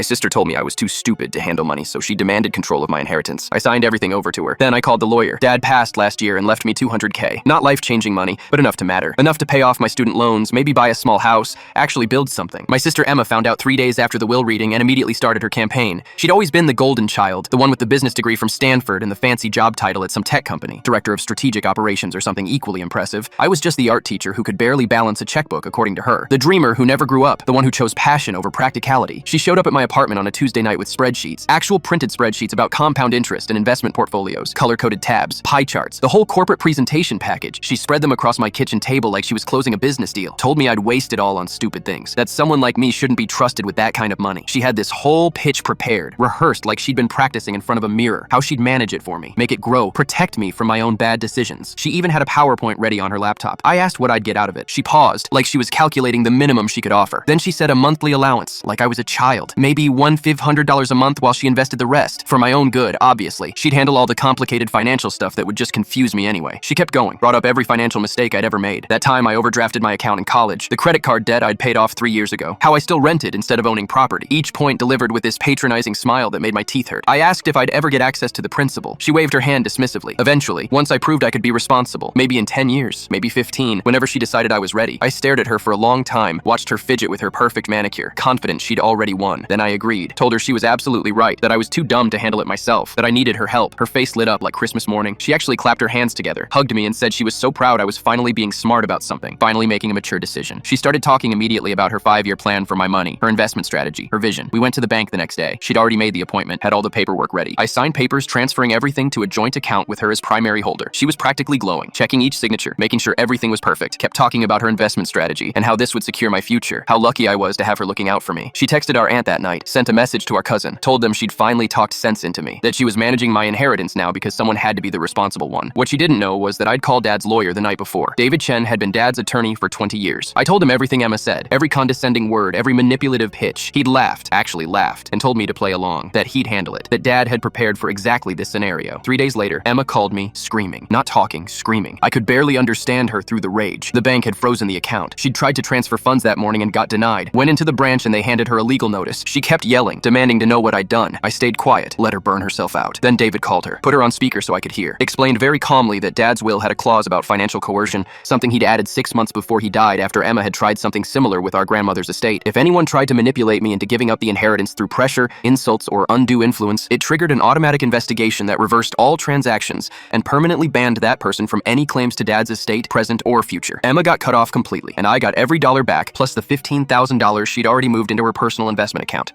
My sister told me I was too stupid to handle money, so she demanded control of my inheritance. I signed everything over to her. Then I called the lawyer. Dad passed last year and left me $200K. Not life-changing money, but enough to matter. Enough to pay off my student loans, maybe buy a small house, actually build something. My sister Emma found out 3 days after the will reading and immediately started her campaign. She'd always been the golden child, the one with the business degree from Stanford and the fancy job title at some tech company, director of strategic operations or something equally impressive. I was just the art teacher who could barely balance a checkbook, according to her. The dreamer who never grew up, the one who chose passion over practicality. She showed up at my apartment on a Tuesday night with spreadsheets, actual printed spreadsheets about compound interest and investment portfolios, color-coded tabs, pie charts, the whole corporate presentation package. She spread them across my kitchen table like she was closing a business deal, told me I'd waste it all on stupid things, that someone like me shouldn't be trusted with that kind of money. She had this whole pitch prepared, rehearsed like she'd been practicing in front of a mirror, how she'd manage it for me, make it grow, protect me from my own bad decisions. She even had a PowerPoint ready on her laptop. I asked what I'd get out of it. She paused, like she was calculating the minimum she could offer. Then she said a monthly allowance, like I was a child. Maybe $1,500 a month while she invested the rest. For my own good, obviously. She'd handle all the complicated financial stuff that would just confuse me anyway. She kept going, brought up every financial mistake I'd ever made. That time I overdrafted my account in college, the credit card debt I'd paid off 3 years ago, how I still rented instead of owning property. Each point delivered with this patronizing smile that made my teeth hurt. I asked if I'd ever get access to the principal. She waved her hand dismissively. Eventually, once I proved I could be responsible, maybe in 10 years, maybe 15, whenever she decided I was ready, I stared at her for a long time, watched her fidget with her perfect manicure, confident she'd already won. Then I agreed, told her she was absolutely right, that I was too dumb to handle it myself, that I needed her help. Her face lit up like Christmas morning. She actually clapped her hands together, hugged me, and said she was so proud I was finally being smart about something, finally making a mature decision. She started talking immediately about her 5-year plan for my money, her investment strategy, her vision. We went to the bank the next day. She'd already made the appointment, had all the paperwork ready. I signed papers transferring everything to a joint account with her as primary holder. She was practically glowing, checking each signature, making sure everything was perfect, kept talking about her investment strategy and how this would secure my future, how lucky I was to have her looking out for me. She texted our aunt that night, sent a message to our cousin, told them she'd finally talked sense into me, that she was managing my inheritance now because someone had to be the responsible one. What she didn't know was that I'd called Dad's lawyer the night before. David Chen had been Dad's attorney for 20 years. I told him everything Emma said, every condescending word, every manipulative pitch. He'd laughed, actually laughed, and told me to play along, that he'd handle it, that Dad had prepared for exactly this scenario. 3 days later, Emma called me, screaming. Not talking, screaming. I could barely understand her through the rage. The bank had frozen the account. She'd tried to transfer funds that morning and got denied. Went into the branch and they handed her a legal notice. She kept yelling, demanding to know what I'd done. I stayed quiet, let her burn herself out. Then David called her, put her on speaker so I could hear. Explained very calmly that Dad's will had a clause about financial coercion, something he'd added 6 months before he died after Emma had tried something similar with our grandmother's estate. If anyone tried to manipulate me into giving up the inheritance through pressure, insults, or undue influence, it triggered an automatic investigation that reversed all transactions and permanently banned that person from any claims to Dad's estate, present or future. Emma got cut off completely, and I got every dollar back, plus the $15,000 she'd already moved into her personal investment account.